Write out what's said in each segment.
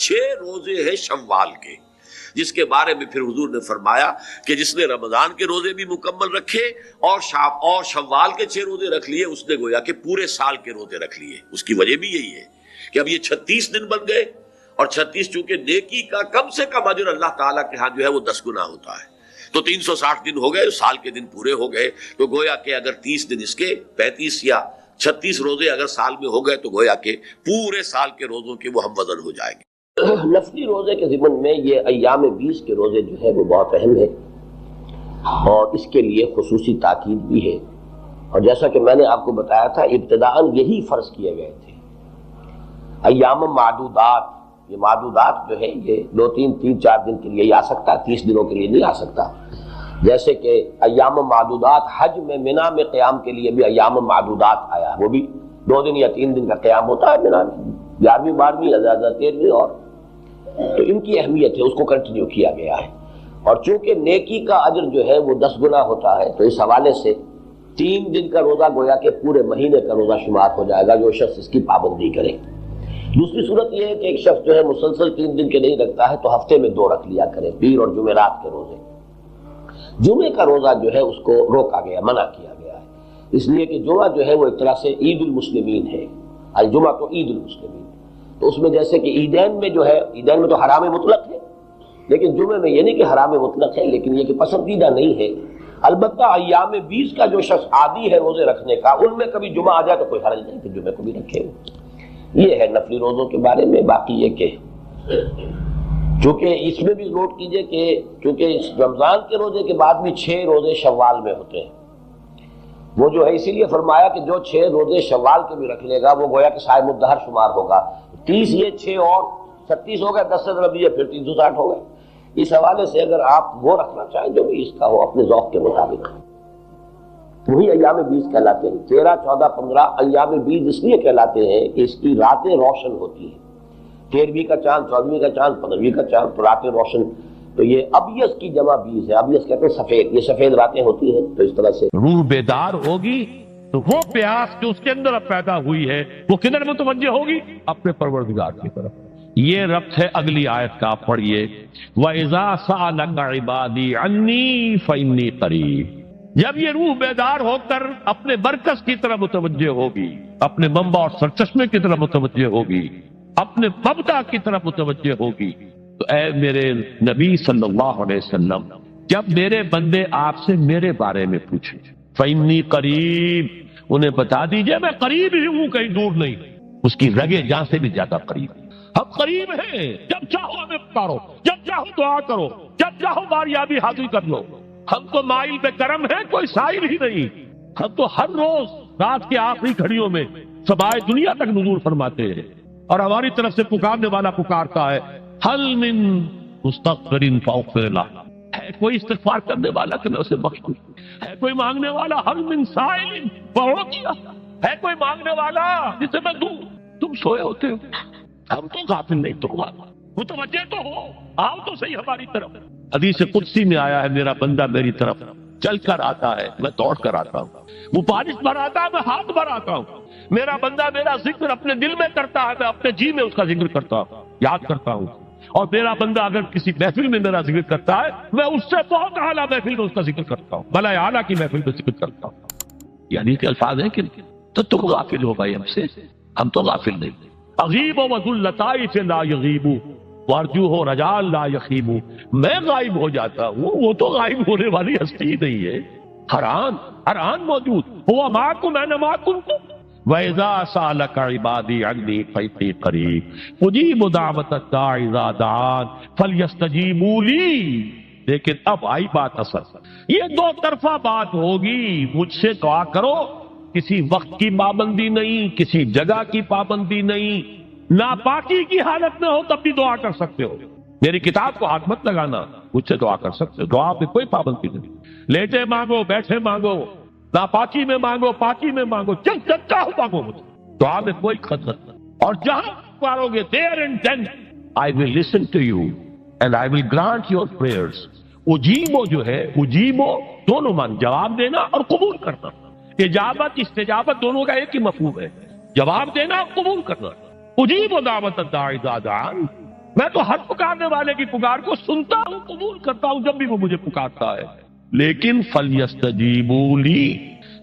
6 روزے ہیں شوال کے، جس کے بارے میں پھر حضور نے فرمایا کہ جس نے رمضان کے روزے بھی مکمل رکھے اور شوال کے 6 روزے رکھ لیے، اس نے گویا کہ پورے سال کے روزے رکھ لیے۔ اس کی وجہ بھی یہی ہے کہ اب یہ 36 دن بن گئے، اور 36 چونکہ نیکی کا کم سے کم اجر اللہ تعالیٰ کے ہاں جو ہے وہ 10 گنا ہوتا ہے، تو 360 دن ہو گئے، سال کے دن پورے ہو گئے، تو گویا کہ اگر 30 دن اس کے 35 یا 36 روزے اگر سال میں ہو گئے تو گویا کہ پورے سال کے روزوں کے وہ ہم وزن ہو جائیں گے۔ نفلی روزے کے ضمن میں یہ ایام 20 کے روزے جو ہے وہ بہت اہم ہے، اور اس کے لیے خصوصی تاکید بھی ہے، اور جیسا کہ میں نے آپ کو بتایا تھا ابتداءً یہی فرض کیے گئے تھے۔ ایام معدودات، یہ معدودات جو ہے یہ 2-3-4 دن کے لیے ہی آ سکتا، 30 دنوں کے لیے نہیں آ سکتا۔ جیسے کہ ایام معدودات حج میں منا میں قیام کے لیے بھی ایام معدودات آیا، وہ بھی 2 دن یا 3 دن کا قیام ہوتا ہے منا میں، 11ویں 12ویں زیادہ 13ویں، اور تو ان کی اہمیت ہے، اس کو کنٹینیو کیا گیا ہے۔ اور چونکہ نیکی کا اجر جو ہے وہ 10 گنا ہوتا ہے، تو اس حوالے سے 3 دن کا روزہ گویا کہ پورے مہینے کا روزہ شمار ہو جائے گا جو شخص اس کی پابندی کرے۔ دوسری صورت یہ ہے کہ ایک شخص جو ہے مسلسل 3 دن کے نہیں رکھتا ہے تو ہفتے میں 2 رکھ لیا کرے، پیر اور جمعرات کے روزے۔ جمعے کا روزہ جو ہے اس کو روکا گیا، منع کیا گیا ہے، اس لیے کہ جمعہ جو ہے وہ ایک طرح سے عید المسلمین ہے، الجمعہ تو عید المسلمین، تو اس میں جیسے کہ عیدین میں جو ہے، عیدین میں تو حرام مطلق ہے، لیکن جمعے میں یہ نہیں کہ حرام مطلق ہے، لیکن یہ کہ پسندیدہ نہیں ہے۔ البتہ ایام 20 کا جو شخص عادی ہے روزے رکھنے کا، ان میں کبھی جمعہ آ جائے تو کوئی حرج نہیں کہ جمعے کو بھی رکھے۔ یہ ہے نفلی روزوں کے بارے میں۔ باقی یہ کہ چونکہ اس میں بھی نوٹ کیجئے کہ چونکہ رمضان کے روزے کے بعد بھی 6 روزے شوال میں ہوتے ہیں، وہ جو ہے اسی لیے فرمایا کہ جو 6 روزے شوال کے بھی رکھ لے گا وہ گویا کہ صائم الدہر شمار ہوگا۔ 30 یہ 6 اور 36 ہو گئے، 10 سے ضرب دیے پھر 360 ہو گئے۔ اس حوالے سے اگر آپ وہ رکھنا چاہیں جو بھی اس کا ہو اپنے ذوق کے مطابق، وہی ایام 20 کہلاتے ہیں۔ 13، 14، 15 ایام 20 اس لیے کہلاتے ہیں کہ اس کی راتیں روشن ہوتی ہیں، 13ویں کا چاند، 14ویں کا چاند، 15ویں کا چاند، تو راتیں روشن، تو یہ ابیض کی جمع 20 ہے، ابیض کہتے ہیں سفید، یہ سفید راتیں ہوتی ہیں، تو اس طرح سے روح بیدار ہوگی تو وہ پیاس جو اس کے اندر اب پیدا ہوئی ہے وہ کدھر متوجہ ہوگی؟ اپنے پروردگار کی طرف۔ یہ ربط ہے اگلی آیت کا، پڑھیے وَإِذَا سَأَلَكَ عِبَادِي عَنِّي فَإِنِّي قَرِيبٌ۔ جب یہ روح بیدار ہو کر اپنے مرکز کی طرف متوجہ ہوگی، اپنے منبع اور سرچشمے کی طرف متوجہ ہوگی، اپنے مبدا کی طرف متوجہ ہوگی، تو اے میرے نبی صلی اللہ علیہ وسلم، جب میرے بندے آپ سے میرے بارے میں پوچھیں فَإِنِّي قَرِيبٌ، انہیں بتا دیجئے میں قریب ہی ہوں، کہیں دور نہیں، اس کی رگے جان سے بھی زیادہ قریب۔ ہم قریب ہیں، جب چاہو ہمیں پکارو، جب چاہو دعا کرو، جب چاہو باریابی حاصل کر لو۔ ہم تو مائل بے کرم ہیں، کوئی سائل ہی نہیں۔ ہم تو ہر روز رات کے آخری گھڑیوں میں سمائے دنیا تک نزول فرماتے ہیں، اور ہماری طرف سے پکارنے والا پکارتا ہے حل من مستغفر فاغفر لہ، ہے کوئی استغفار کرنے والا کہ میں اسے بخش دوں، ہے کوئی مانگنے والا حل من سائل فاعطیہ، ہے کوئی مانگنے والا جسے میں دوں۔ تم سوئے ہوتے ہو، ہم تو غافل نہیں، تو متوجہ تو ہو، آؤ تو صحیح ہماری طرف۔ حدیث قدسی میں آیا ہے میرا بندہ میری طرف چل کر آتا ہے، میں دوڑ کر آتا ہوں، وہ بارش بھراتا ہے، میں ہاتھ بھراتا ہوں۔ میرا بندہ میرا ذکر اپنے دل میں کرتا ہے، میں اپنے جی میں اس کا ذکر کرتا ہوں، یاد کرتا ہوں۔ اور میرا بندہ اگر کسی محفل میں میرا ذکر کرتا ہے، میں اس سے بہت اعلیٰ محفل میں اس کا ذکر کرتا ہوں، بلائے اعلیٰ کی محفل میں ذکر کرتا ہوں۔ یعنی کہ الفاظ ہیں کہ تو تم غافل ہو بھائی ہم سے، ہم تو غافل نہیں۔ اغیب و ذو اللطائف لا یغیب وارجو ہو رجال لا یخیب، میں غائب ہو جاتا ہوں، وہ تو غائب ہونے والی ہستی نہیں ہے، حران موجود، ہوا معکم اینما کنتم وَإِذَا سَأَلَكَ عِبَادِي عَنِّي فَإِنِّي قَرِيبٌ أُجِيبُ دَعْوَةَ الدَّاعِ إِذَا دَعَانِ فَلْيَسْتَجِيبُوا لِي۔ لیکن اب آئی بات اصل، یہ 2 طرفہ بات ہوگی، مجھ سے دعا کرو، کسی وقت کی پابندی نہیں، کسی جگہ کی پابندی نہیں، ناپاکی کی حالت میں ہو تب بھی دعا کر سکتے ہو، میری کتاب کو ہاتھ مت لگانا، مجھ سے دعا کر سکتے ہو، دعا پہ کوئی پابندی نہیں، لیٹے مانگو، بیٹھے مانگو، ناپاکی میں مانگو، پاکی میں مانگو، جب چاہو مانگو، مجھے دعا میں کوئی خطرت نہیں، اور جہاں پارو گے there and then I will listen to you and I will grant your prayers۔ اجیبو جو ہے، اجیبو دونوں مان، جواب دینا اور قبول کرنا، اجابت استجابت دونوں کا ایک ہی مفہوم ہے، جواب دینا اور قبول کرنا۔ اجیب دعوت الداعی اذا دعان، میں تو ہر پکارنے والے کی پکار کو سنتا ہوں، قبول کرتا ہوں جب بھی وہ مجھے پکارتا ہے، لیکن فَلْيَسْتَجِيبُوا لِي،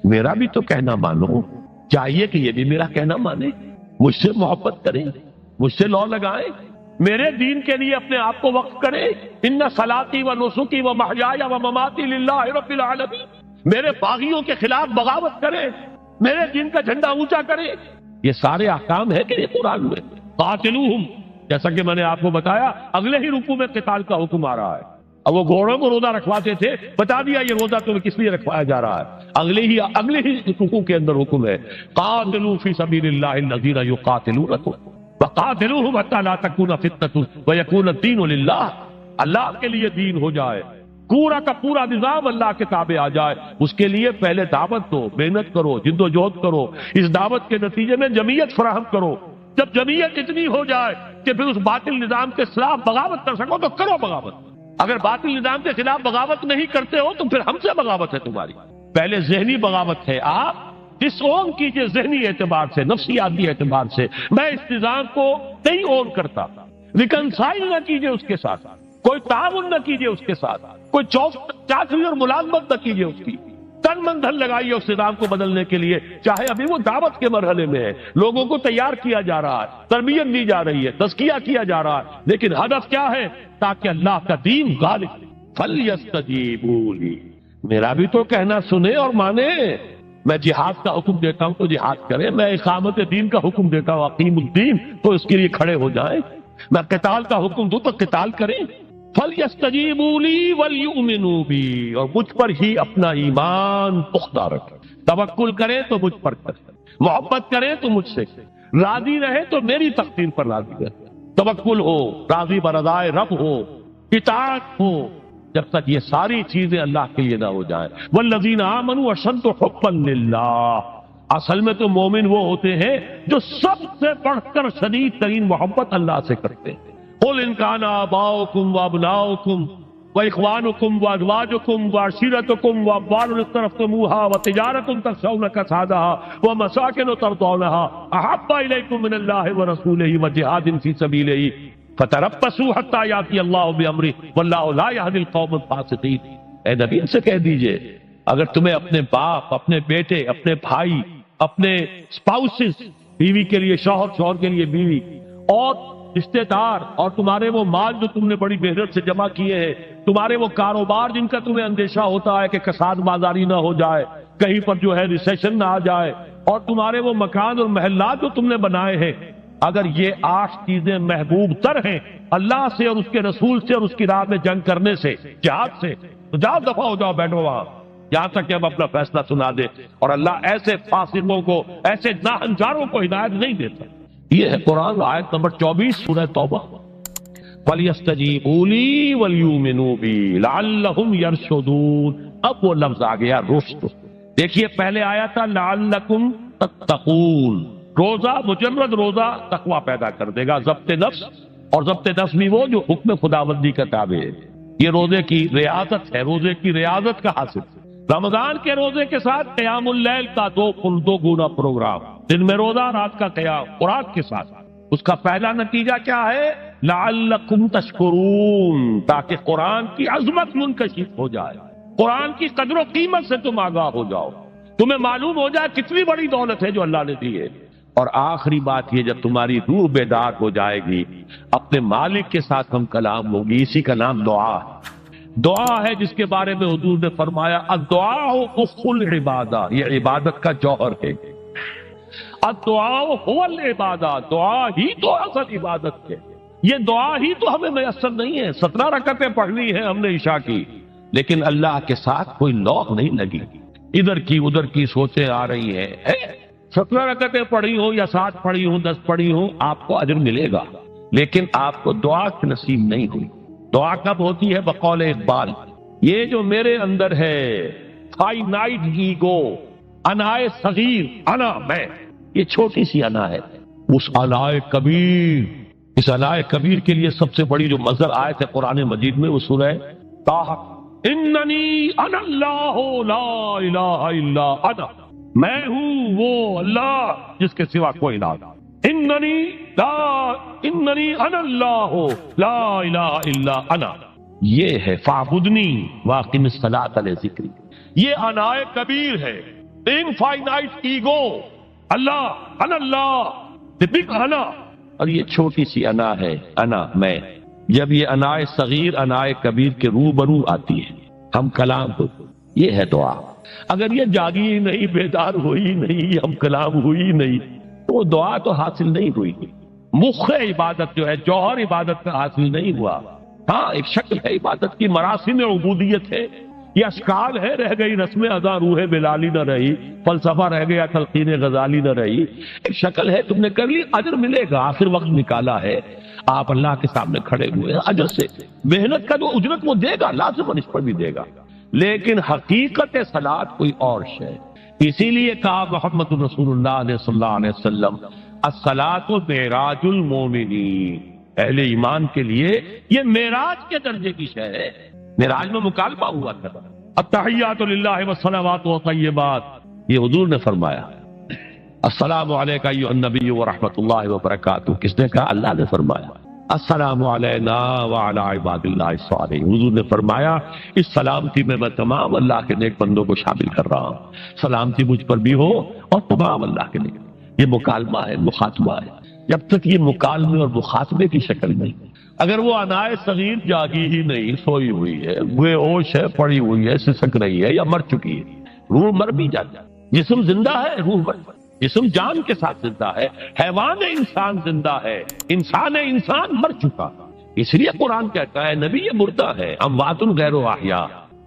میرا بھی تو کہنا مانو، چاہیے کہ یہ بھی میرا کہنا مانے، مجھ سے محبت کریں، مجھ سے لو لگائیں، میرے دین کے لیے اپنے آپ کو وقف کریں۔ ان صلاتی و نسکی و محیای و مماتی للہ رب العالمین، میرے باغیوں کے خلاف بغاوت کریں، میرے دین کا جھنڈا اونچا کریں۔ یہ سارے احکام ہے کہ قرآن میں۔ قاتلوہم، جیسا کہ میں نے آپ کو بتایا اگلے ہی رکوع میں قتال کا حکم آ رہا ہے۔ اب وہ گھوڑوں کو روزہ رکھواتے تھے، بتا دیا یہ روزہ تمہیں کس لیے رکھوایا جا رہا ہے، اگلے ہی رکوع کے اندر حکم ہے، قاتلوا فی سبیل اللہ الذین یقاتلونکم وقاتلوہم حتی لا تکون فتنۃ ویکون الدین للہ، اللہ کے لیے دین ہو جائے، پورا کا پورا نظام اللہ کے تابع آ جائے، اس کے لیے پہلے دعوت دو، محنت کرو، جد و جہد کرو، اس دعوت کے نتیجے میں جمعیت فراہم کرو، جب جمعیت اتنی ہو جائے کہ پھر اس باطل نظام کے خلاف بغاوت کر سکو تو کرو بغاوت، اگر باطل نظام کے خلاف بغاوت نہیں کرتے ہو تو پھر ہم سے بغاوت ہے تمہاری۔ پہلے ذہنی بغاوت ہے، آپ ڈس اون کیجئے ذہنی اعتبار سے، نفسیاتی اعتبار سے، میں اس نظام کو نہیں اون کرتا، ریکنسائل نہ کیجئے اس کے ساتھ، کوئی تعاون نہ کیجئے اس کے ساتھ، کوئی چاکری اور ملازمت نہ کیجئے اس کی، تن من دھن لگائیے اس نظام کو بدلنے کے لیے، چاہے ابھی وہ دعوت کے مرحلے میں ہے، لوگوں کو تیار کیا جا رہا ہے، تربیت دی جا رہی ہے، تزکیہ کیا جا رہا ہے، لیکن ہدف کیا ہے؟ تاکہ اللہ کا دین غالب۔ فَلْيَسْتَجِيبُوا لِي، میرا بھی تو کہنا سنے اور مانے، میں جہاد کا حکم دیتا ہوں تو جہاد کریں، میں اقامت دین کا حکم دیتا ہوں اقیم الدین تو اس کے لیے کھڑے ہو جائیں، میں قتال کا حکم دوں تو قتال کریں۔ فَلْيَسْتَجِيبُوا لِي وَلْيُؤْمِنُوا بِي، اور مجھ پر ہی اپنا ایمان پختہ رکھیں، توکل کریں تو مجھ پر کریں، محبت کریں تو مجھ سے، راضی رہے تو میری تقدیر پر راضی رہے، توکل ہو، راضی برضائے رب ہو، اطاعت ہو، جب تک یہ ساری چیزیں اللہ کے لیے نہ ہو جائیں۔ والذین آمنوا اشد حبا للہ، اصل میں تو مومن وہ ہوتے ہیں جو سب سے بڑھ کر شدید ترین محبت اللہ سے کرتے ہیں۔ قل ان کان آباؤکم وابناؤکم واخوانکم وازواجکم وعشیرتکم واموال اقترفتموها وتجارۃ تخشون کسادها ومساکن ترضونها احب الیکم من اللہ ورسولہ وجہاد فی سبیلہ فتربصوا حتی یاتی اللہ بامرہ واللہ لا یہدی القوم الفاسقین۔ اے نبی ان سے کہہ دیجئے اگر تمہیں اپنے باپ، اپنے بیٹے، اپنے بھائی، اپنے اسپاؤسز، بیوی کے لیے شوہر، شوہر کے لیے بیوی، اور رشتے دار، اور تمہارے وہ مال جو تم نے بڑی محنت سے جمع کیے ہیں، تمہارے وہ کاروبار جن کا تمہیں اندیشہ ہوتا ہے کہ کساد بازاری نہ ہو جائے، کہیں پر جو ہے ریسیشن نہ آ جائے، اور تمہارے وہ مکان اور محلات جو تم نے بنائے ہیں، اگر یہ 8 چیزیں محبوب تر ہیں اللہ سے اور اس کے رسول سے اور اس کی راہ میں جنگ کرنے سے، جہاد سے، تو جاؤ دفع ہو جاؤ، بیٹھو وہاں یہاں تک کہ ہم اپنا فیصلہ سنا دے، اور اللہ ایسے فاسقوں کو، ایسے ناہنجاروں کو ہدایت نہیں دیتا۔ یہ ہے قرآن آیت نمبر 24 سورہ توبہ۔ فَلْيَسْتَجِيبُوا لِي وَلْيُؤْمِنُوا بِي لَعَلَّهُمْ يَرْشُدُونَ، اب وہ لفظ آ گیا رشد۔ دیکھیے پہلے آیا تھا لَعَلَّكُمْ تَتَّقُونَ، روزہ، مجرد روزہ تقوی پیدا کر دے گا، ضبط نفس، اور ضبط نفس بھی وہ جو حکم خداوندی کا تابع ہے، یہ روزے کی ریاضت ہے، روزے کی ریاضت کا حاصل۔ رمضان کے روزے کے ساتھ قیام اللیل کا دو گنا پروگرام، دن میں روزہ، رات کا قیام قرآن کے ساتھ۔ اس کا پہلا نتیجہ کیا ہے؟ لعلکم تشکرون، تاکہ قرآن کی عظمت منکشف ہو جائے، قرآن کی قدر و قیمت سے تم آگاہ ہو جاؤ، تمہیں معلوم ہو جائے کتنی بڑی دولت ہے جو اللہ نے دی ہے۔ اور آخری بات یہ، جب تمہاری روح بیدار ہو جائے گی، اپنے مالک کے ساتھ ہم کلام ہوگی، اسی کا نام دعا ہے۔ دعا ہے جس کے بارے میں حضور نے فرمایا الدعاء اخ العبادہ، یہ عبادت کا جوہر ہے۔ الدعاء هو العبادہ، دعا ہی تو اصل عبادت ہے۔ یہ دعا ہی تو ہمیں میسر نہیں ہے، 17 رکعتیں پڑھنی ہیں ہم نے عشاء کی، لیکن اللہ کے ساتھ کوئی لوگ نہیں لگی، ادھر کی ادھر کی سوچیں آ رہی ہیں۔ 17 رکعتیں پڑھی ہوں یا 7 پڑھی ہوں، 10 پڑھی ہوں، آپ کو اجر ملے گا، لیکن آپ کو دعا کی نصیب نہیں ہوئی۔ دعا کب ہوتی ہے؟ بقول اقبال، یہ جو میرے اندر ہے فائنائٹ ایگو، انائے صغیر، انا میں، یہ چھوٹی سی انا ہے، اس انائے کبیر، اس انائے کبیر کے لیے سب سے بڑی جو مظہر آیت ہے قرآن مجید میں وہ سورہ طٰہٰ، اننی انا اللہ لا الہ الا انا، میں ہوں وہ اللہ جس کے سوا کوئی الہ نہیں، اننی لا اننی انا اللہ لا الہ الا انا، یہ ہے فاعبدنی واقم الصلاۃ لذکری، یہ انا کبیر ہے، انفائنائٹ ایگو، اللہ اللہ بگ انا، اور یہ چھوٹی سی انا ہے، انا میں۔ جب یہ انا صغیر انا کبیر کے روبرو آتی ہے، ہم کلام کو، یہ ہے دعا۔ اگر یہ جاگی ہی نہیں، بیدار ہوئی نہیں، ہم کلام ہوئی نہیں، تو وہ دعا تو حاصل نہیں ہوئی، مخ عبادت جو ہے، جوہر عبادت کا حاصل نہیں ہوا۔ ہاں ایک شکل ہے عبادت کی، مراسم عبودیت ہے، یہ اشکال ہے، رہ گئی رسم ادا روح بلالی نہ رہی، فلسفہ رہ گیا تلقین غزالی نہ رہی، ایک شکل ہے، تم نے کر لی، اجر ملے گا، آخر وقت نکالا ہے، آپ اللہ کے سامنے کھڑے ہوئے ہیں، اجر سے محنت کا جو اجرت وہ دے گا، لازم اس پر بھی دے گا، لیکن حقیقت صلاۃ کوئی اور شے۔ اسی لیے کہا محمد رسول اللہ صلی اللہ علیہ وسلم الصلاۃ معراج المومنین، اہل ایمان کے لیے یہ معراج کے درجے کی شے ہے، معراج میں مکالمہ ہوا تھا، التحیات للہ والصلوات والطیبات، یہ حضور نے فرمایا، السلام علیک ایھا النبی ورحمۃ اللہ وبرکاتہ، کس نے کہا؟ اللہ نے فرمایا، السلام علینا وعلی عباد اللہ الصالحین، حضور نے فرمایا اس سلامتی میں تمام اللہ کے نیک بندوں کو شامل کر رہا ہوں، سلامتی مجھ پر بھی ہو اور تمام اللہ کے نیک۔ یہ مکالمہ ہے، مخاطبہ ہے، جب تک یہ مکالمے اور مخاطبے کی شکل نہیں، اگر وہ انائے صغیر جاگی ہی نہیں، سوئی ہوئی ہے، بے ہوش ہے، پڑی ہوئی ہے، سسک رہی ہے یا مر چکی ہے، روح مر بھی جاتا ہے، جسم زندہ ہے، روح مر، جسم جان کے ساتھ زندہ ہے، حیوان انسان زندہ ہے، انسان مر چکا، اس لیے قرآن کہتا ہے نبی یہ مردہ ہے، اموات غیر احیاء،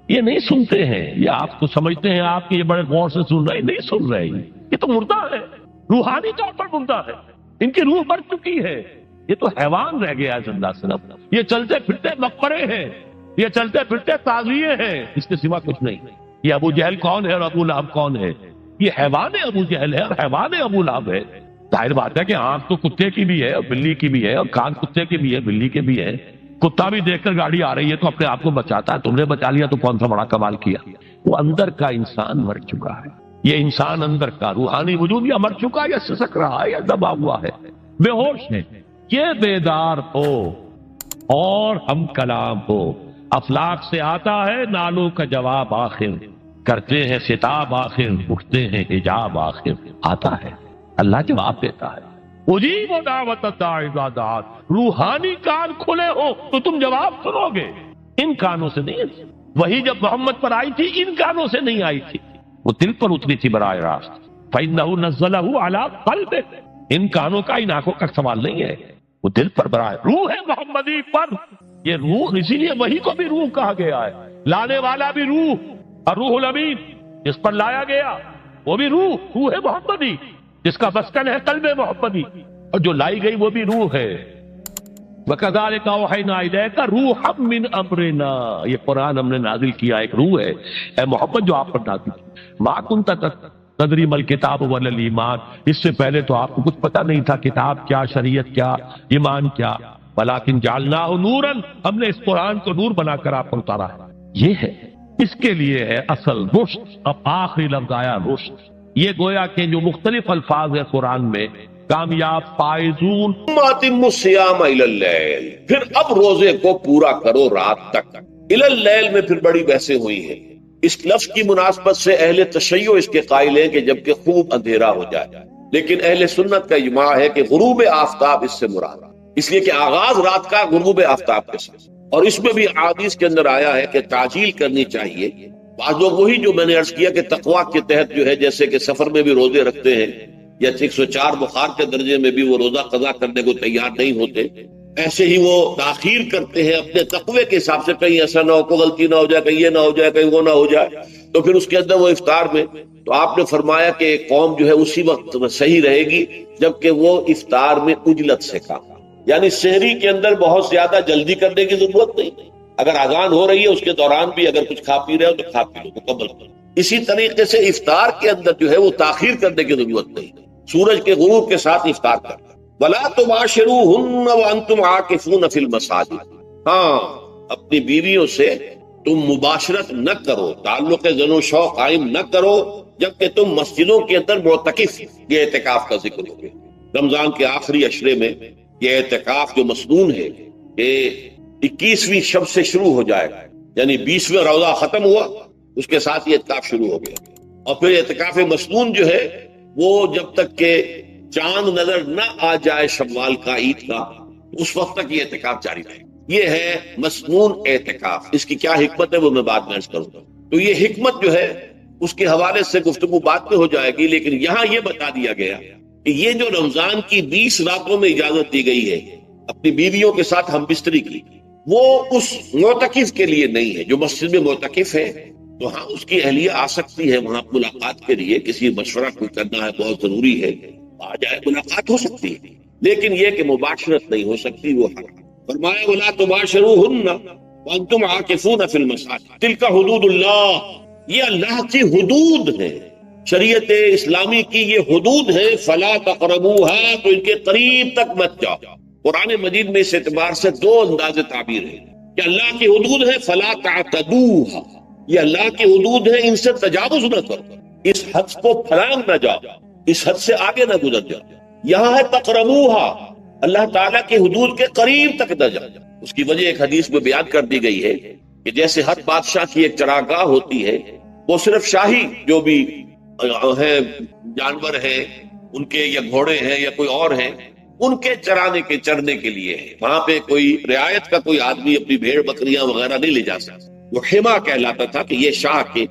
یہ نہیں سنتے ہیں، یہ آپ کو سمجھتے ہیں آپ کے یہ بڑے غور سے سن رہے ہیں، نہیں سن رہے ہیں، یہ تو مردہ ہے، روحانی طور پر مردہ ہے، ان کی روح مر چکی ہے، یہ تو حیوان رہ گیا ہے زندہ صرف، یہ چلتے پھرتے مقبرے ہیں، یہ چلتے پھرتے تعزیے ہیں، اس کے سوا کچھ نہیں۔ یہ ابو جہل کون ہے اور ابو لہب کون ہے؟ یہ حیوان ابو جہل ہے اور حیوان ابو لہب ہے۔ ظاہر بات ہے کہ آنکھ تو کتے کی بھی ہے اور بلی کی بھی ہے، اور کان کتے کے بھی ہے، بلی کے بھی ہے، کتا بھی دیکھ کر گاڑی آ رہی ہے تو اپنے آپ کو بچاتا ہے، تم نے بچا لیا تو کون سا بڑا کمال کیا۔ وہ اندر کا انسان مر چکا ہے، یہ انسان اندر کا روحانی وجود یا مر چکا یا سسک رہا ہے یا دبا ہوا ہے، بے ہوش ہے، یہ بیدار ہو اور ہم کلام ہو۔ افلاک سے آتا ہے نالوں کا جواب آخر، کرتے ہیں خطاب آخر، اٹھتے ہیں حجاب آخر، آتا ہے اللہ جواب دیتا ہے، اجیب دعوت الداعی اذا دعان، روحانی کان کھلے ہو تو تم جواب سنو گے، ان کانوں سے نہیں۔ وہی جب محمد پر آئی تھی ان کانوں سے نہیں آئی تھی، وہ دل پر اتری تھی براہ راست، فإنہ نزلہ علی قلبک، ان کانوں کا ان آنکھوں کا سوال نہیں ہے، وہ دل پر براہ روح ہے محمدی پر، یہ روح، اسی لیے وہی کو بھی روح کہا گیا ہے، لانے والا بھی روح، اور روح الامین جس پر لایا گیا وہ بھی روح محمدی، جس کا مسکن ہے قلب محمدی، اور جو لائی گئی وہ بھی روح ہے۔ وَكَذَلِكَ أَوْحَيْنَا إِلَيْكَ رُوحًا مِّنْ أَمْرِنَا، یہ قرآن ہم نے نازل کیا، ایک روح ہے اے محمد جو آپ پر نازل کی، مَا كُنْتَ تَدْرِي مَا الْكِتَابُ وَلَا الْإِيمَانُ، اس سے پہلے تو آپ کو کچھ پتہ نہیں تھا، کتاب کیا، شریعت کیا، ایمان کیا، وَلَكِنْ جَعَلْنَاهُ نُورًا، ہم نے اس قرآن کو نور بنا کر آپ پر اتارا ہے، یہ ہے، اس کے لیے ہے اصل رشد۔ اب آخری لفظ آیا رشد، یہ گویا کہ جو مختلف الفاظ ہیں قرآن میں، کامیاب، فائزون، اتموا الصیام الی اللیل، پھر اب روزے کو پورا کرو رات تک، الی اللیل میں پھر بڑی بحثیں ہوئی ہیں، اس لفظ کی مناسبت سے اہل تشیع اس کے قائل ہیں کہ جبکہ خوب اندھیرا ہو جائے، لیکن اہل سنت کا اجماع ہے کہ غروب آفتاب اس سے مراد، اس لیے کہ آغاز رات کا غروب آفتاب کے ساتھ، اور اس میں بھی احادیث کے اندر آیا ہے کہ تعجیل کرنی چاہیے۔ بعض لوگ وہی جو میں نے عرض کیا کہ تقویٰ کے تحت جو ہے، جیسے کہ سفر میں بھی روزے رکھتے ہیں، یا 104 بخار کے درجے میں بھی وہ روزہ قضا کرنے کو تیار نہیں ہوتے، ایسے ہی وہ تاخیر کرتے ہیں اپنے تقوی کے حساب سے، کہیں ایسا نہ ہو، کوئی غلطی نہ ہو جائے، کہیں یہ نہ ہو جائے، کہیں وہ نہ ہو جائے، تو پھر اس کے اندر وہ افطار میں، تو آپ نے فرمایا کہ قوم جو ہے اسی وقت صحیح رہے گی جبکہ وہ افطار میں عجلت سے کھا، یعنی سحری کے اندر بہت زیادہ جلدی کرنے کی ضرورت نہیں، اگر اذان ہو رہی ہے اس کے دوران بھی اگر کچھ کھا پی رہے ہو تو کھا پی لو، مکمل کرو۔ اسی طریقے سے افطار کے اندر جو ہے وہ تاخیر کرنے کی ضرورت نہیں، سورج کے غروب کے ساتھ افطار کرنا۔ وَلَا تُبَاشِرُوهُنَّ وَأَنْتُمْ عَاكِفُونَ فِي الْمَسَاجِدِ، ہاں اپنی بیویوں سے تم مباشرت نہ کرو، تعلق زن و شوق قائم نہ کرو جبکہ تم مسجدوں کے اندر معتکف، یہ اعتکاف کا ذکر ہو گیا، رمضان کے آخری عشرے میں یہ اعتکاف جو مسنون ہے کہ 21ویں شب سے شروع ہو جائے گا، یعنی 20واں روزہ ختم ہوا اس کے ساتھ یہ اعتکاف شروع ہو گیا، اور پھر اعتکاف مسنون جو ہے وہ جب تک کہ چاند نظر نہ آ جائے شوال کا، عید کا، اس وقت تک یہ اعتکاف جاری رہے۔ یہ ہے مسنون اعتکاف۔ اس کی کیا حکمت ہے وہ میں بعد میں عرض کروں گا۔ تو یہ حکمت جو ہے اس کے حوالے سے گفتگو بعد میں ہو جائے گی، لیکن یہاں یہ بتا دیا گیا کہ یہ جو رمضان کی 20 راتوں میں اجازت دی گئی ہے اپنی بیویوں کے ساتھ ہم بستری کی، وہ اس معتکف کے لیے نہیں ہے۔ جو مسجد میں معتکف ہے تو ہاں اس کی اہلیہ آ سکتی ہے وہاں ملاقات کے لیے، کسی مشورہ کوئی کرنا ہے بہت ضروری ہے، آ جائے، ملاقات ہو سکتی ہے، لیکن یہ کہ مباشرت نہیں ہو سکتی، وہ حرام۔ فرمایا وَلَا تُبَاشِرُوهُنَّ وَأَنْتُمْ عَاكِفُونَ فِي الْمَسَاجِدِ تِلْكَ حُدُودُ اللَّهِ، یہ اللہ کی حدود ہے، شریعت اسلامی کی یہ حدود ہے۔ فَلَا تَقْرَبُوهَا، تو ان کے قریب تک مت جاؤ۔ قرآن مجید میں اس اعتبار سے دو انداز تعبیر ہے کہ اللہ کی حدود ہے فَلَا تَعْتَدُوهَا، یہ اللہ کی حدود ہے، ان سے تجاوز نہ کرو، اس حد کو پھلانگ نہ جاؤ، اس حد سے آگے نہ گزر جاؤ۔ یہاں ہے تقربوها، اللہ تعالیٰ کی حدود کے قریب تک نہ جاؤ۔ اس کی وجہ ایک حدیث میں بیان کر دی گئی ہے کہ جیسے ہر بادشاہ کی ایک چراگاہ ہوتی ہے، وہ صرف شاہی جو بھی ہے جانور ہیں ان کے، یا گھوڑے ہیں یا کوئی اور ہیں، ان کے چرنے کے لیے ہے، وہاں پہ کوئی رعایت کا کوئی آدمی اپنی بھیڑ بکریاں وغیرہ نہیں لے جا سکتا۔ وہ حما کہلاتا تھا کہ یہ شاہ کے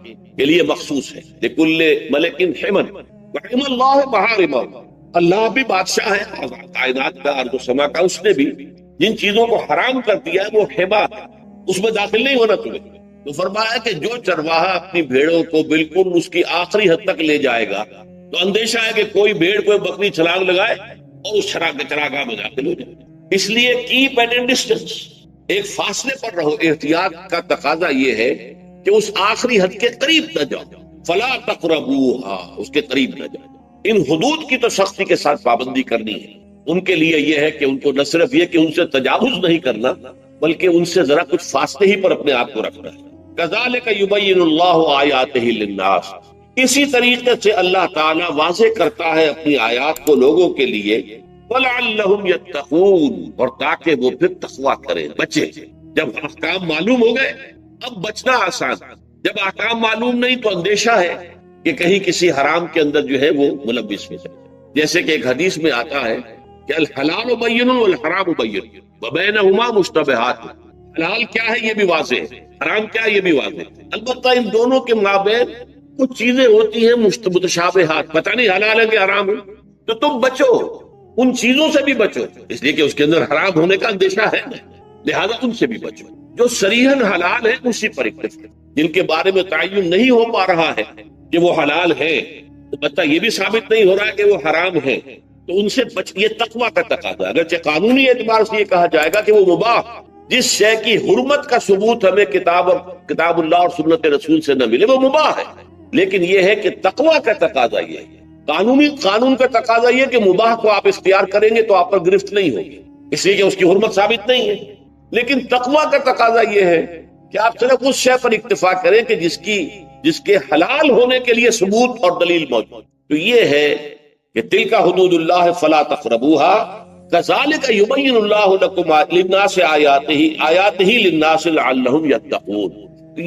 لیے مخصوص ہے، لکل ملک حمن وحم اللہ محارمہ، اللہ بھی بادشاہ ہے کائنات کا، ارض و سما کا، اس نے بھی جن چیزوں کو حرام کر دیا ہے وہ حما ہے، اس میں داخل نہیں ہونا تمہیں۔ تو فرمایا کہ جو چرواہا اپنی بھیڑوں کو بالکل اس کی آخری حد تک لے جائے گا تو اندیشہ ہے کہ کوئی بھیڑ کوئی بکری چھلانگ لگائے اور اس چراگاہ میں داخل ہو جائے۔ اس لیے کیپ ایٹ اے ڈسٹینس، ایک فاصلے پر رہو۔ احتیاط کا تقاضا یہ ہے کہ اس آخری حد کے قریب نہ جاؤ، فلا تقربوها، اس کے قریب نہ جاؤ۔ ان حدود کی تو سختی کے ساتھ پابندی کرنی ہے۔ ان کے لیے یہ ہے کہ ان کو نہ صرف یہ کہ ان سے تجاوز نہیں کرنا، بلکہ ان سے ذرا کچھ فاصلے ہی پر اپنے آپ کو رکھنا ہے۔ کذالک یبین اللہ آیاتہ للناس، اسی طریقے سے اللہ تعالیٰ واضح کرتا ہے اپنی آیات کو لوگوں کے لیے، وَلَعَلَّهُمْ يَتَّقُونَ، اور تاکہ وہ پھر تقویٰ کریں، بچیں۔ جب احکام معلوم ہو گئے اب بچنا آسان، جب احکام معلوم نہیں تو اندیشہ ہے کہ کہیں کسی حرام کے اندر جو ہے وہ ملوث ہو جائے۔ جیسے کہ ایک حدیث میں آتا ہے کہ الحلال بین والحرام بین وبینہما مشتبہات، حلال کیا ہے یہ بھی واضح ہے، حرام کیا ہے یہ بھی واضح ہے، البتہ ان دونوں کے مابین کچھ چیزیں ہوتی ہیں متشابہات، پتہ نہیں حلال ہے کہ حرام ہے، تو تم بچو، ان چیزوں سے بھی بچو، اس لیے کہ اس کے اندر حرام ہونے کا اندیشہ ہے، لہذا ان سے بھی بچو۔ جو صریحاً حلال ہے اسی پر اکتفا، جن کے بارے میں تعین نہیں ہو پا رہا ہے کہ وہ حلال ہے، البتہ یہ بھی ثابت نہیں ہو رہا ہے کہ وہ حرام ہے، تو ان سے بچ، یہ تقویٰ کا تقاضا ہے۔ اگرچہ قانونی اعتبار سے یہ کہا جائے گا کہ وہ مباح، جس شے کی حرمت کا ثبوت ہمیں کتاب اللہ اور سنت رسول سے نہ ملے وہ مباح ہے، لیکن یہ ہے کہ تقویٰ کا تقاضا یہ ہے، قانون کا تقاضا یہ کہ مباح کو آپ اختیار کریں گے تو آپ پر گرفت نہیں ہوگی، اس لیے کہ اس کی حرمت ثابت نہیں ہے، لیکن تقویٰ کا تقاضا یہ ہے کہ آپ صرف اس شے پر اکتفا کریں کہ جس کے حلال ہونے کے لیے ثبوت اور دلیل موجود۔ تو یہ ہے کہ تلک حدود اللہ فلا تقربوها کذالک یبین اللہ لکم للناس آیاتہ للناس لعلہم یتقون۔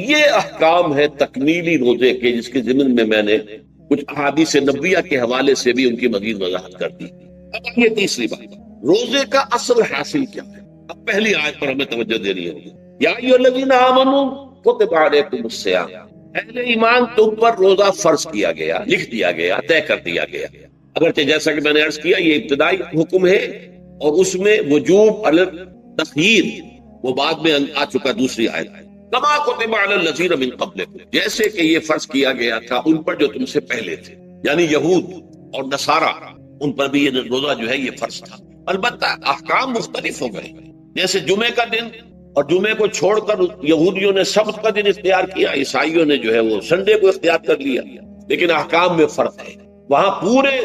یہ احکام ہے تکمیلی روزے کے، جس کے ضمن میں نے کچھ احادیث نبویہ کے حوالے سے بھی ان کی مزید وضاحت کر دی۔ اب یہ تیسری بات، روزے کا اصل حاصل کیا ہے؟ اب پہلی آیت پر ہمیں توجہ دینی ہوگی، یا ایھا الذین آمنوا کتب علیکم الصیام، اہل ایمان تم پر روزہ فرض کیا گیا، لکھ دیا گیا، طے کر دیا گیا۔ اگرچہ جیسا کہ میں نے عرض کیا یہ ابتدائی حکم ہے اور اس میں وجوب علی التخییر وہ بعد میں آ چکا دوسری آیت، کما کتب علی الذین من قبلکم، جیسے کہ یہ فرض کیا گیا تھا ان پر جو تم سے پہلے تھے، یعنی یہود اور نصارہ، ان پر بھی یہ روزہ جو ہے یہ فرض تھا۔ البتہ احکام مختلف ہو گئے، جیسے جمعے کا دن، اور جمعے کو چھوڑ کر یہودیوں نے سبت کا دن اختیار کیا، عیسائیوں نے جو ہے وہ سنڈے کو اختیار کر لیا، لیکن احکام میں فرق ہے۔ وہاں پورے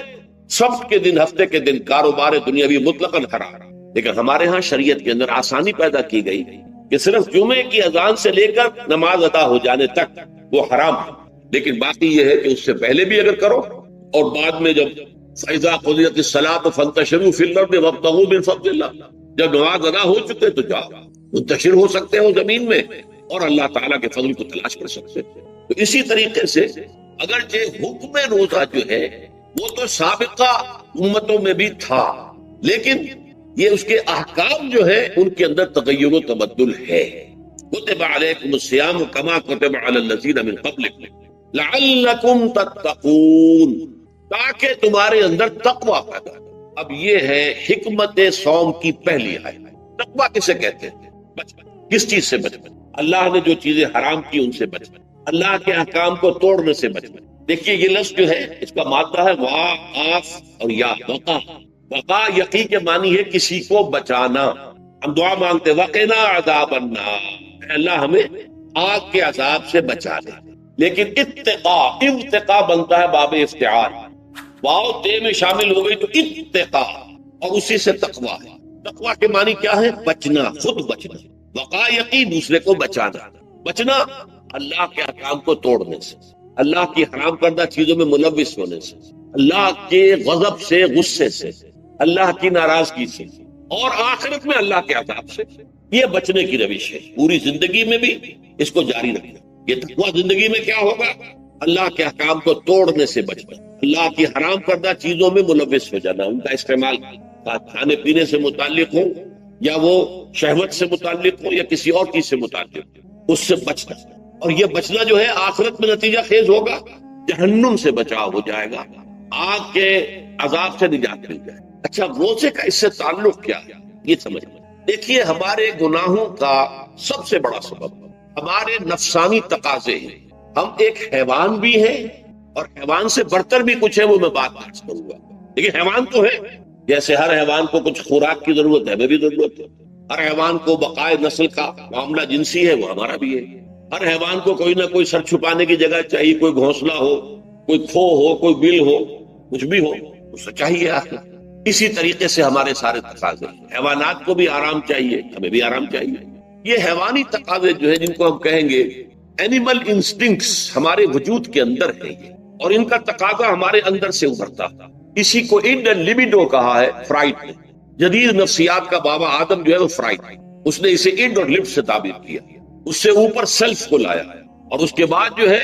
سبت کے دن، ہفتے کے دن کاروبار دنیاوی مطلقاً حرام، لیکن ہمارے ہاں شریعت کے اندر آسانی پیدا کی گئی کہ صرف جمعے کی اذان سے لے کر نماز ادا ہو جانے تک وہ حرام ہے، لیکن باقی یہ ہے کہ اس سے پہلے بھی اگر کرو اور بعد میں جب فَإِذَا قُضِيَتِ الصَّلَاةُ فَانتَشِرُوا فِي الْأَرْضِ وَابْتَغُوا مِن فَضْلِ اللَّهِ، جب نماز ادا ہو چکے تو جاؤ منتشر ہو سکتے ہو زمین میں اور اللہ تعالیٰ کے فضل کو تلاش کر سکتے ہو۔ تو اسی طریقے سے اگرچہ حکم روزہ جو ہے وہ تو سابقہ امتوں میں بھی تھا، لیکن یہ اس کے احکام جو ہے ان کے اندر تغیر و تبدل ہے۔ کتب علیکم الصیام کما کتب علی الذین من قبلکم لعلکم تتقون، تاکہ تمہارے اندر تقوی پیدا ہو۔ اب یہ ہے حکمت صوم کی پہلی آیت۔ تقوی کسے کہتے ہیں؟ بچنا۔ کس چیز سے بچنا؟ اللہ نے جو چیزیں حرام کی ان سے بچنا، اللہ کے احکام کو توڑنے سے بچنا۔ دیکھیے یہ لفظ جو ہے اس کا مادہ ہے وا، آف اور یا، وقا۔ وقا یقی کے معنی ہے کسی کو بچانا۔ ہم دعا مانگتے وقنا عذاب النار، اے اللہ ہمیں آگ کے عذاب سے بچا دے۔ لیکن اتقا، ارتقا بنتا ہے باب افتعال، واو تے میں شامل ہو گئی تو اتقا، اور اسی سے تقوی ہے۔ تقوی کے معنی کیا ہے؟ بچنا، خود بچنا۔ وقا یقی دوسرے کو بچانا، بچنا اللہ کے احکام کو توڑنے سے، اللہ کی حرام کردہ چیزوں میں ملوث ہونے سے، اللہ کے غضب سے، غصے سے، اللہ کی ناراضگی سے، اور آخرت میں اللہ کے عذاب سے۔ یہ بچنے کی روش ہے، پوری زندگی میں بھی اس کو جاری رکھنا۔ یہ تقوی زندگی میں کیا ہوگا؟ اللہ کے احکام کو توڑنے سے بچنا، اللہ کی حرام کردہ چیزوں میں ملوث ہو جانا، ان کا استعمال کھانے پینے سے متعلق ہو یا وہ شہوت سے متعلق ہو یا کسی اور چیز سے متعلق ہو، اس سے بچنا۔ اور یہ بچنا جو ہے آخرت میں نتیجہ خیز ہوگا، جہنم سے بچاؤ ہو جائے گا، آگ کے عذاب سے نجات مل جائے۔ اچھا روزے کا اس سے تعلق کیا ہے یہ سمجھنا۔ دیکھیے ہمارے گناہوں کا سب سے بڑا سبب ہمارے نفسانی تقاضے ہیں۔ ہم ایک حیوان بھی ہیں اور حیوان سے برتر بھی کچھ ہے، وہ میں بات کروں گا، لیکن حیوان تو ہے۔ جیسے ہر حیوان کو کچھ خوراک کی ضرورت ہے، ہمیں بھی ضرورت ہے۔ ہر حیوان کو بقائے نسل کا معاملہ جنسی ہے، وہ ہمارا بھی ہے۔ ہر حیوان کو کوئی نہ کوئی سر چھپانے کی جگہ چاہیے، کوئی گھونسلہ ہو، کوئی کھو ہو، کوئی بل ہو، کچھ بھی ہو اس سے چاہیے آخر۔ اسی طریقے سے ہمارے سارے تقاضے، حیوانات کو بھی آرام چاہیے، ہمیں بھی آرام چاہیے۔ یہ حیوانی تقاضے جو ہے جن کو ہم کہیں گے اینیمل انسٹنکٹس، ہمارے وجود کے اندر ہے یہ، اور ان کا تقاضا ہمارے اندر سے ابھرتا۔ اسی کو اڈ اینڈ لیبیڈو کہا ہے فرائڈ نے۔ جدید نفسیات کا بابا آدم جو ہے وہ فرائڈ، اس نے اسے اڈ اور لب سے تعبیر کیا، اس سے اوپر سیلف کو لایا، اور اس کے بعد جو ہے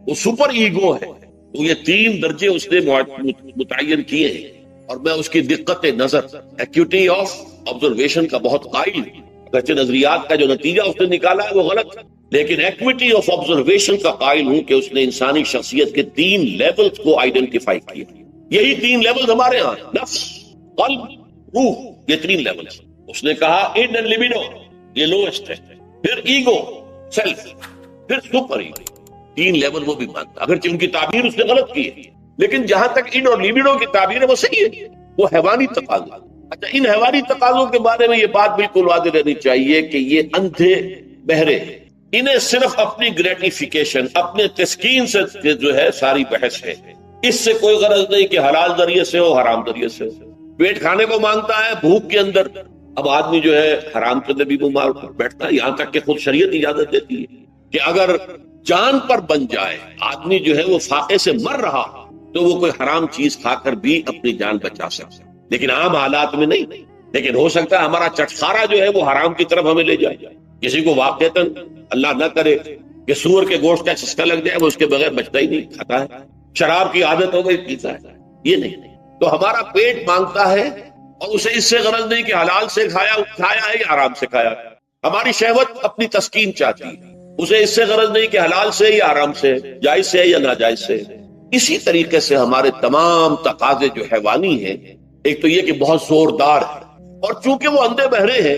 وہ سپر ایگو ہے۔ تو یہ تین درجے اس نے متعین کیے ہیں، اور میں اس کی دقت نظر، ایکیوٹی آف آبزرویشن کا بہت قائل ہوں۔ اگرچہ نظریات کا جو نتیجہ اس نے نکالا ہے وہ غلط ہے، لیکن ایکویٹی آف آبزرویشن کا قائل ہوں کہ اس نے انسانی شخصیت کے تین لیولز کو آئیڈینٹیفائی کیا۔ یہی تین لیولز ہمارے ہاں، نفس، قلب، روح، یہ تین لیولز۔ اس نے کہا اڈ اینڈ لیبیڈو یہ لوسٹ ہے، پھر ایگو، سیلف، پھر سپر ایگو۔ تین لیول وہ بھی مانتا، اگرچہ ان کی تعبیر اس نے غلط کی ہے، لیکن جہاں تک اڈ اور لیبیڈو کی تعبیر ہے وہ صحیح ہے، وہ حیوانی تقاضا۔ اچھا ان حیوانی تقاضوں کے بارے میں یہ بات بالکل واضح رہنی چاہیے کہ یہ اندھے بہرے ہیں، انہیں صرف اپنی گریٹیفیکیشن، اپنے تسکین سے جو ہے ساری بحث ہے۔ اس سے کوئی غرض نہیں کہ حلال ذریعے سے ہو، حرام ذریعے سے ہو۔ پیٹ کھانے کو مانگتا ہے بھوک کے اندر، اب آدمی جو ہے حرام کے اندر بھی بیمار بیٹھتا ہے، یہاں تک کہ خود شریعت اجازت دیتی ہے کہ اگر جان پر بن جائے آدمی جو ہے وہ فاقے سے مر رہا تو وہ کوئی حرام چیز کھا کر بھی اپنی جان بچا سکتا ہے، لیکن عام حالات میں نہیں۔ لیکن ہو سکتا ہے ہمارا چٹخارا جو ہے وہ حرام کی طرف ہمیں لے جائے۔ کسی کو واقعتاً اللہ نہ کرے کہ سور کے گوشت کا چسکا لگ جائے، وہ اس کے بغیر بچتا ہی نہیں، کھاتا ہے۔ شراب کی عادت ہو گئی، پیتا ہے، یہ نہیں۔ تو ہمارا پیٹ مانگتا ہے، اور اسے اس سے غرض نہیں کہ حلال سے کھایا ہے یا حرام سے کھایا ہے۔ ہماری شہوت اپنی تسکین چاہتی ہے، اسے اس سے غرض نہیں کہ حلال سے یا حرام سے، جائز سے یا ناجائز سے۔ اسی طریقے سے ہمارے تمام تقاضے جو حیوانی ہیں، ایک تو یہ کہ بہت زوردار ہے، اور چونکہ وہ اندھے بہرے ہیں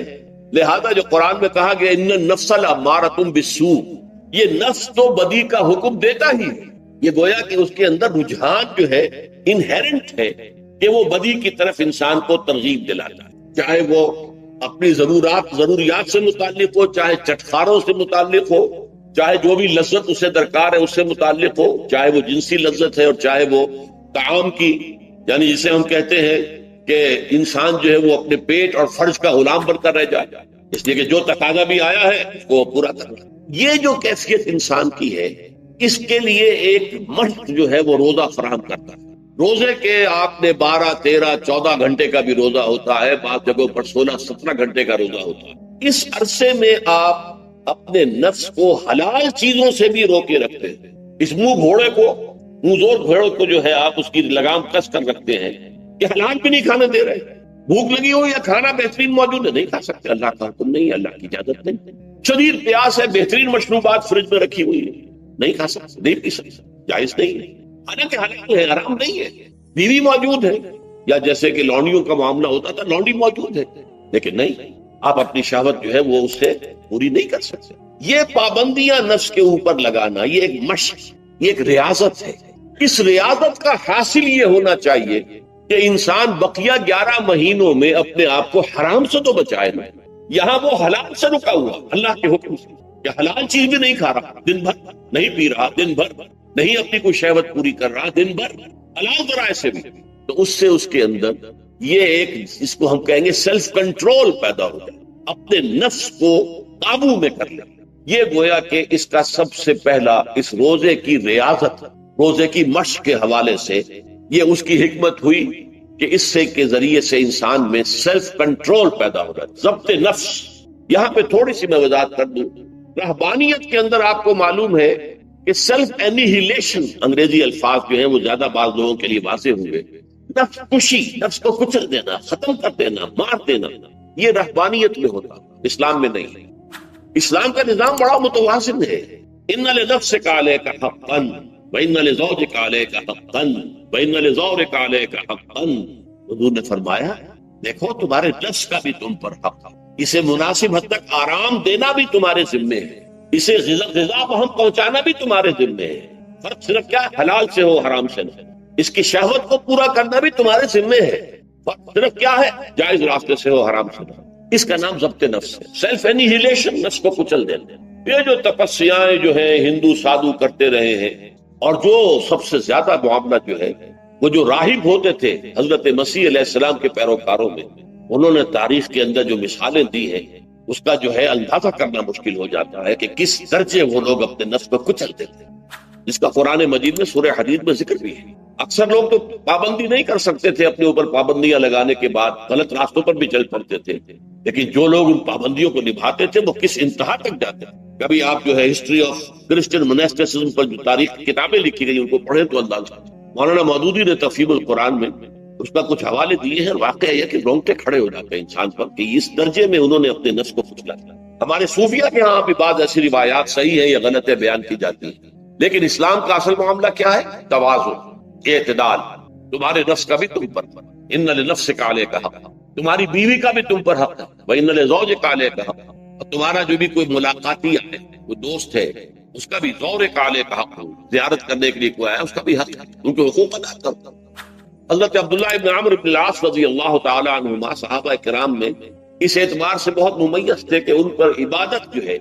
لہذا جو قرآن میں کہا گیا ان النفس لامارۃ بالسوء، یہ نفس تو بدی کا حکم دیتا ہی ہے۔ یہ گویا کہ اس کے اندر رجحان جو ہے انہیرنٹ ہے کہ وہ بدی کی طرف انسان کو ترغیب دلاتا ہے، چاہے وہ اپنی ضروریات سے متعلق ہو، چاہے چٹخاروں سے متعلق ہو، چاہے جو بھی لذت اسے درکار ہے اس سے متعلق ہو، چاہے وہ جنسی لذت ہے اور چاہے وہ طعام کی، یعنی جسے ہم کہتے ہیں کہ انسان جو ہے وہ اپنے پیٹ اور فرج کا غلام بن کر رہ جائے، اس لیے کہ جو تقاضا بھی آیا ہے وہ پورا کرنا۔ یہ جو کیفیت انسان کی ہے، اس کے لیے ایک مشق جو ہے وہ روزہ فراہم کرتا ہے۔ روزے کے آپ نے 12, 13, 14 گھنٹے کا بھی روزہ ہوتا ہے، بعض جگہوں پر 16, 17 گھنٹے کا روزہ ہوتا ہے۔ اس عرصے میں آپ اپنے نفس کو حلال چیزوں سے بھی روکے رکھتے ہیں۔ اس منہ گھوڑے کو جو ہے آپ اس کی لگام کس کر رکھتے ہیں کہ حلال بھی نہیں کھانے دے رہے۔ بھوک لگی ہو یا کھانا بہترین موجود ہے، نہیں کھا سکتے، اللہ کا حکم نہیں ہے، اللہ کی اجازت نہیں۔ شدید پیاس ہے، بہترین مشروبات فریج میں رکھی ہوئی ہے، نہیں کھا سکتے، نہیں پی سکتے، جائز نہیں ہے، حالانکہ حلال ہے، حرام نہیں ہے۔ بیوی موجود ہے، یا جیسے کہ لونڈیوں کا معاملہ ہوتا تھا، لونڈی موجود ہے، لیکن نہیں، آپ اپنی شہوت جو ہے وہ اس سے پوری نہیں کر سکتے۔ یہ پابندیاں نفس کے اوپر لگانا، یہ ایک مشق، یہ ایک ریاضت ہے۔ اس ریاضت کا حاصل یہ ہونا چاہیے کہ انسان بقیہ 11 مہینوں میں اپنے آپ کو حرام سے تو بچائے نا۔ یہاں وہ حلال سے رکا ہوا اللہ کے حکم سے، کہ حلال چیز بھی نہیں کھا رہا، دن بھر نہیں پی رہا، دن بھر نہیں اپنی کوئی شہوت پوری کر رہا، دن بھر حلال ذرائع سے بھی، تو اس سے اس کے اندر یہ ایک، اس کو ہم کہیں گے سیلف کنٹرول پیدا ہو جائے، اپنے نفس کو قابو میں کر لے۔ یہ گویا کہ اس کا سب سے پہلا، اس روزے کی ریاضت، روزے کی مشق کے حوالے سے یہ اس کی حکمت ہوئی کہ اس سے کے ذریعے سے انسان میں سیلف کنٹرول پیدا ہو جائے، ضبط نفس۔ یہاں پہ تھوڑی سی میں وضاحت کر دوں، رہبانیت کے اندر آپ کو معلوم ہے کہ سیلف اینیہیلیشن، انگریزی الفاظ جو ہیں وہ زیادہ بعض لوگوں کے لیے واضح ہوئے، نفس کشی، نفس کو کچل دینا، ختم کر دینا، مار دینا، یہ رہبانیت میں ہوتا، اسلام میں نہیں۔ اسلام کا نظام بڑا متوازن ہے۔ ان لنفسک علیک حقا وان لزوجک علیک حقا وان لزورک علیک حقا، حضور نے فرمایا دیکھو تمہارے نفس کا بھی تم پر حق ہے، اسے مناسب حد تک آرام دینا بھی تمہارے ذمے ہے، اسے غذا بہم پہنچانا بھی تمہارے ذمے ہے۔ فرق صرف کیا ہے؟ حلال سے ہو، حرام سے نہ۔ اس کی شہوت کو پورا کرنا بھی تمہارے ذمے ہے، فرق صرف کیا ہے؟ جائز راستے سے ہو، حرام سے نہ۔ اس کا نام ضبط نفس ہے، سیلف اینیہیلیشن، نفس کو کچل دینا۔ یہ جو تپسیاں جو ہیں ہندو سادھو کرتے رہے ہیں، اور جو سب سے زیادہ معاملہ جو ہے وہ جو راہب ہوتے تھے حضرت مسیح علیہ السلام کے پیروکاروں میں، انہوں نے تاریخ کے اندر جو مثالیں دی ہیں اس کا جو ہے اندازہ کرنا مشکل ہو جاتا ہے کہ کس درجے وہ لوگ اپنے نفس کو کچلتے تھے، جس کا قرآن مجید میں سورہ حدید میں ذکر بھی ہے۔ اکثر لوگ تو پابندی نہیں کر سکتے تھے، اپنے اوپر پابندیاں لگانے کے بعد غلط راستوں پر بھی چل پڑتے تھے، لیکن جو لوگ ان پابندیوں کو نبھاتے تھے وہ کس انتہا تک جاتے تھے۔ کبھی آپ جو ہے ہسٹری آف کرسچن مناسٹسزم پر جو تاریخ کی کتابیں لکھی گئی ان کو پڑھیں تو اندازہ۔ مولانا مودودی نے تفہیم القرآن میں اس کا کچھ حوالے دیے ہیں، واقعہ یہ کہ رونگٹے کھڑے ہو جاتے ہیں انسان پر کہ اس درجے میں انہوں نے اپنے نفس کو کچلا۔ ہمارے صوفیہ کے ہاں بھی بعض ایسی روایات صحیح ہیں یا غلط ہے بیان کی جاتی ہیں، لیکن اسلام کا اصل معاملہ کیا ہے؟ توازن، اعتدال۔ تمہارے نفس کا بھی تم پر، ان لنفسک علیک حق، تمہاری بیوی کا بھی تم پر حق ہے، وان لزوجک علیک حق، اور تمہارا جو بھی کوئی ملاقاتی ہے، کوئی دوست ہے، اس کا بھی زورک علیک حق، زیارت کرنے کے لیے کوئی آیا اس کا بھی حق ہے، ان کے حقوق ادا کرتا۔ حضرت عبداللہ ابن عمرو بن العاص رضی اللہ تعالی عنہما صحابہ کرام میں اس اعتبار سے بہت ممیز تھے کہ ان پر عبادت جو ہے،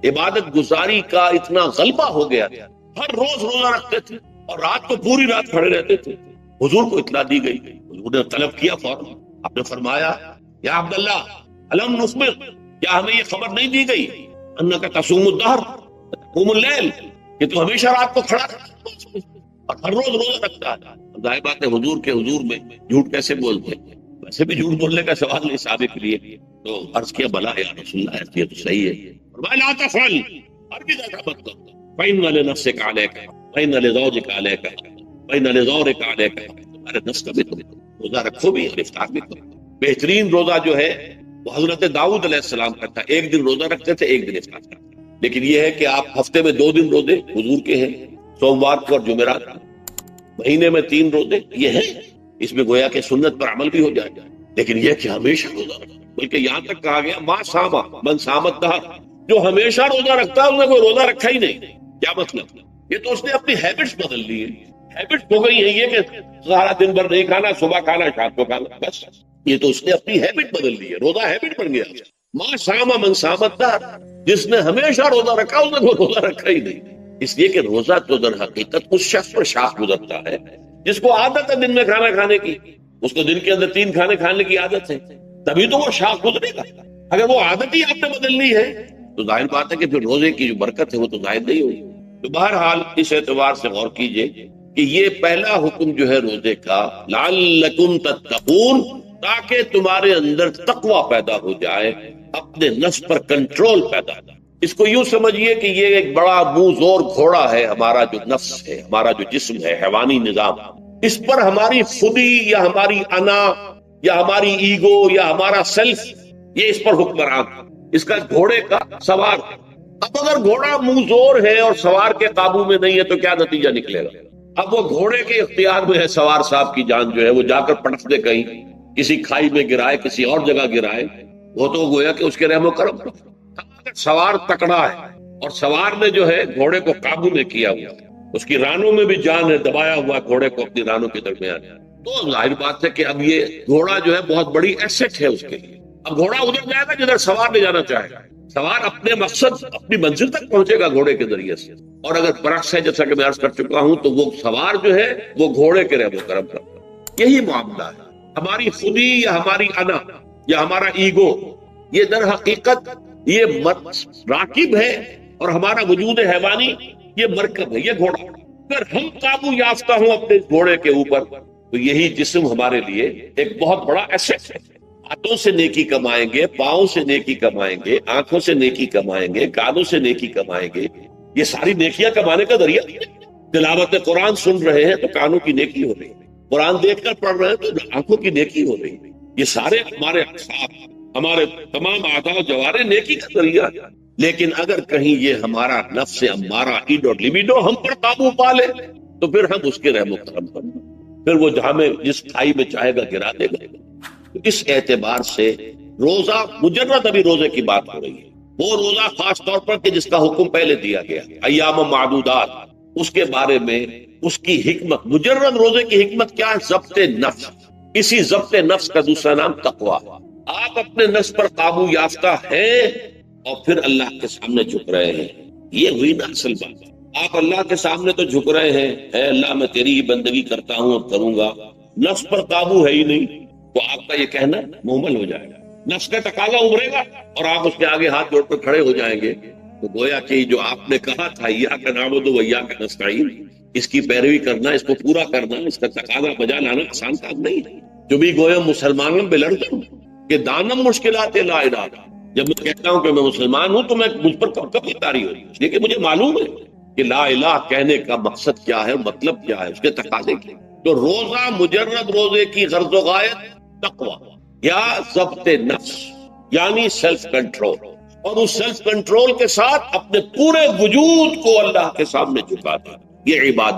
عبادت گزاری کا اتنا غلبہ ہو گیا تھا، ہر روز روزہ رکھتے تھے اور رات کو پوری رات کھڑے رہتے تھے۔ حضور کو اطلاع دی گئی، حضور نے طلب کیا فوراً، آپ نے فرمایا یا عبداللہ الم نخبر، کیا ہمیں یہ خبر نہیں دی گئی انک تصوم الدہر تقوم اللیل، کہ تو ہمیشہ رات کو کھڑا رہتا اور ہر روز روزہ رکھتا ہے۔ ظاہر بات ہے حضور کے حضور میں جھوٹ کیسے بولتے ہیں، ویسے بھی جھوٹ بولنے کا سوال نہیں صحابہ کے لیے، تو عرض کیا بلا یا رسول اللہ، یہ تو صحیح ہے۔ فرمایا لا تفعل، عربی زیادہ مت کرو، فإن لنفسك عليك وإن لزوجك عليك وإن لزورك عليك، تمہارے نفس کا بھی تم روزہ رکھو بھی اور افطار بھی کرو۔ بہترین روزہ جو ہے وہ حضرت داؤد علیہ السلام کا تھا، ایک دن روزہ رکھتے تھے، ایک دن افطار کرتے تھے، لیکن یہ ہے کہ آپ ہفتے میں 2 دن روزے حضور کے ہیں، سوموار کو اور جمعرات کو، مہینے میں 3 روزے، یہ ہے، اس میں گویا کہ سنت پر عمل بھی ہو جائے گا، لیکن یہ کہ ہمیشہ روزہ رکھو، بلکہ یہاں تک کہا گیا ما صام من صام الدہر، جو ہمیشہ روزہ رکھتا ہے اس نے کوئی روزہ رکھا ہی نہیں۔ کیا مطلب؟ یہ تو اس نے اپنی ہیبٹس بدل لی ہے، ہیبٹ ہو گئی ہے یہ کہ سارا دن بھر نہیں کھانا، صبح کھانا، شام کو کھانا، بس یہ تو اس نے اپنی ہیبٹ بدل لی ہے، روزہ ہیبٹ بن گیا۔ ما صام من صام الدہر، جس نے ہمیشہ روزہ رکھا اس نے کوئی روزہ رکھا ہی نہیں، اس لیے کہ روزہ تو در حقیقت اس شخص پر شاخ گزرتا ہے جس کو عادت ہے دن میں کھانا کھانے کی، اس کو دن کے اندر 3 کھانے کھانے کی عادت ہے، تبھی تو وہ شاخ گزرے گا۔ اگر وہ عادت ہی آپ نے بدلنی ہے تو ظاہر بات ہے کہ پھر روزے کی جو برکت ہے وہ تو ظاہر نہیں ہوگی۔ تو بہرحال اس اعتبار سے غور کیجئے کہ یہ پہلا حکم جو ہے روزے کا، لعلکم تتقون، تاکہ تمہارے اندر تقوی پیدا ہو جائے، اپنے نفس پر کنٹرول پیدا ہو۔ اس کو یوں سمجھیے کہ یہ ایک بڑا منہ زور گھوڑا ہے، ہمارا جو نفس ہے، ہمارا جو جسم ہے، حیوانی نظام، اس پر ہماری خودی یا ہماری انا یا ہماری ایگو یا ہمارا سیلف، یہ اس پر حکمران، اس کا گھوڑے کا سوار ہے۔ اب اگر گھوڑا منہ زور ہے اور سوار کے قابو میں نہیں ہے تو کیا نتیجہ نکلے گا؟ اب وہ گھوڑے کے اختیار میں ہے، سوار صاحب کی جان جو ہے وہ جا کر پٹک دے، کہیں کسی کھائی میں گرائے، کسی اور جگہ گرائے، وہ تو گویا کہ اس کے رحم و کرم۔ اگر سوار تکڑا ہے اور سوار نے جو ہے گھوڑے کو قابو میں کیا ہوا ہے، اس کی رانوں میں بھی جان ہے، دبایا ہوا گھوڑے کو اپنی رانوں کے درمیان، تو ظاہر بات ہے کہ اب یہ گھوڑا جو ہے بہت بڑی ایسٹ ہے اس کے لیے۔ اب گھوڑا ادھر جائے گا جدھر سوار لے جانا چاہے گا، سوار اپنے مقصد، اپنی منزل تک پہنچے گا گھوڑے کے ذریعے سے۔ اور اگر برعکس ہے، جیسا کہ میں عرض کر چکا ہوں، تو وہ سوار جو ہے وہ گھوڑے کے رحم و کرم کرتا ہے۔ یہی معاملہ ہے، ہماری خودی یا ہماری انا یا ہمارا ایگو، یہ در حقیقت یہ راکب ہے، اور ہمارا وجود حیوانی یہ مرکب ہے، یہ گھوڑا۔ اگر ہم قابو یافتہ ہوں اپنے گھوڑے کے اوپر، تو یہی جسم ہمارے لیے ایک بہت بڑا ایسٹ ہے۔ ہاتھوں سے نیکی کمائیں گے، پاؤں سے نیکی کمائیں گے، آنکھوں سے نیکی کمائیں گے، کانوں سے نیکی کمائیں گے، یہ ساری نیکیاں کمانے کا ذریعہ۔ تلاوت قرآن سن رہے ہیں تو کانوں کی نیکی ہو رہی ہے، قرآن دیکھ کر پڑھ رہے ہیں تو آنکھوں کی نیکی ہو رہی ہے۔ یہ سارے ہمارے اعصاب، ہمارے تمام اعضاء و جوارح نیکی کا ذریعہ ہے۔ لیکن اگر کہیں یہ ہمارا نفس ہمارا ایڈ اور لیبیڈو ہم پر قابو پا لے، تو پھر ہم اس کے رحم و کرم پر، پھر وہ ہمیں جس کھائی میں چاہے گا گرا دے گا۔ اس اعتبار سے روزہ، مجرد ابھی روزے کی بات ہو رہی ہے، وہ روزہ خاص طور پر کہ جس کا حکم پہلے دیا گیا، ایام معدودات، اس کے بارے میں اس کی حکمت، مجرد روزے کی حکمت کیا ہے؟ ضبط نفس۔ اسی ضبط نفس کا دوسرا نام تقویٰ۔ آپ اپنے نفس پر قابو یافتہ ہیں اور پھر اللہ کے سامنے جھک رہے ہیں، یہ ہوئی نا اصل بات۔ آپ اللہ کے سامنے تو جھک رہے ہیں، اے اللہ میں تیری ہی بندگی کرتا ہوں اور کروں گا، نفس پر قابو ہے ہی نہیں، تو آپ کا یہ کہنا مہمل ہو جائے گا، نفس کا تقاضا ابھرے گا اور آپ اس کے آگے ہاتھ جوڑ کر کھڑے ہو جائیں گے۔ تو گویا کہ جو آپ نے کہا تھا ایاک نعبد و ایاک نستعین، اس کی پیروی کرنا، اس کو پورا کرنا، اس کا تقاضا بجا لانا آسان کام نہیں ہے۔ جو بھی گویا مسلمانوں میں لڑتا ہوں کہ دانم مشکلات لا الہ، جب میں کہتا ہوں کہ میں مسلمان ہوں تو میں مجھ پر کب کب اتاری ہو رہی ہے، لیکن مجھے معلوم ہے کہ لا الہ کہنے کا مقصد کیا ہے، مطلب کیا ہے، اس کے تقاضے کیا۔ تو روزہ، مجرد روزے کی غرض و غایت تقویٰ یا ضبط نفس، یعنی سیلف کنٹرول، اور اس سیلف کنٹرول کے ساتھ اپنے پورے وجود کو اللہ کے سامنے جھکا دیں، یہ عبادت۔